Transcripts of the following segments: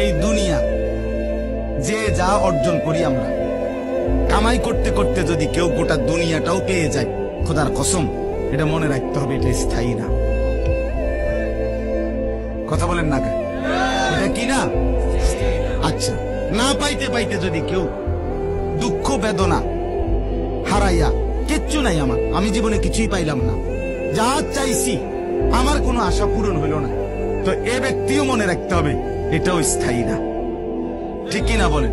এই দুনিয়া যে যা অর্জন করি আমরা, কামাই করতে করতে যদি কেউ গোটা দুনিয়াটাও পেয়ে যায়, খোদার কসম এটা মনে রাখতে হবে, এটা স্থায়ী না। কথা বলেন না, এটা কি না? আচ্ছা, না পাইতে পাইতে যদি কেউ দুঃখ বেদনা হারাইয়া, কিচ্ছু নাই আমার, আমি জীবনে কিছুই পাইলাম না, যা চাইছি আমার কোনো আশা পূরণ হইল না, তো এ ব্যক্তিও মনে রাখতে হবে এটাও স্থায়ী না। ঠিক কিনা বলেন?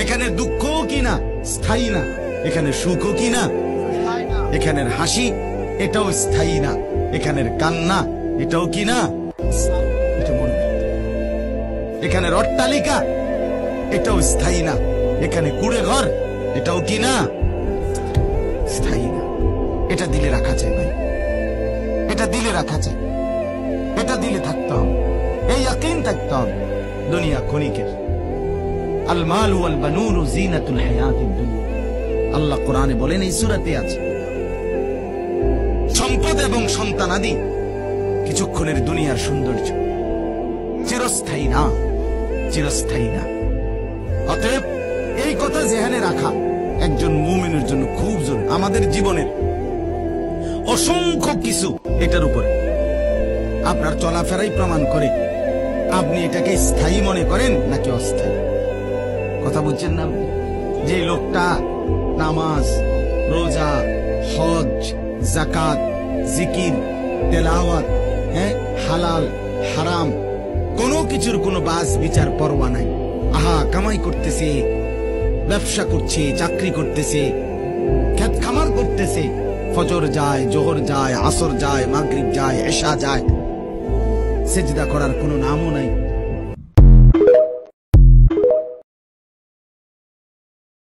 এখানে দুঃখও কিনা স্থায়ী না, এখানে সুখও কিনা, এখানের হাসি এটাও স্থায়ী না, এখানের কান্না এটাও কিনা, এটা মনে রাখতে। এখানের অট্টালিকা এটাও স্থায়ী না, এখানে কুড়ে ঘর এটাও কিনা স্থায়ী না। এটা দিলে রাখা যায় ভাই, এটা দিলে রাখা যায়, এটা দিলে থাকতে হবে, এই ইয়াকিন থাকতে হবে। দুনিয়া ক্ষণিকের। আল মাল ওয়াল বানুন জিনাতুল হায়াতিদ দুনিয়া, আল্লাহ কোরআনে বলেন, এই সূরাতে আছে, সম্পদ এবং সন্তানাদি কিছুক্ষণের দুনিয়ার সৌন্দর্য, চিরস্থায়ী না, চিরস্থায়ী না। অতএব এই কথা জেহানে রাখা একজন মুমিনের জন্য খুব জরুরি। আমাদের জীবনের অসংখ্য কিছু এটার উপরে, আপনার চলাফেরাই প্রমাণ করে আপনি এটাকে স্থায়ী মনে করেন নাকি অস্থায়ী। কথা বুঝছেন না? যে লোকটা নামাজ, রোজা, হজ, যাকাত, জিকির, তেলাওয়াত, হালাল হারাম কোনো কিছুর কোনো বাস বিচার পরোয়া নাই, আহা কামাই করতেছে, ব্যবসা করছে, চাকরি করতেছে, ক্ষেত খামার করতেছে, ফজর যায়, জোহর যায়, আসর যায়, মাগরিব যায়, এশা যায়, সেজদা করার কোনো নামও নাই,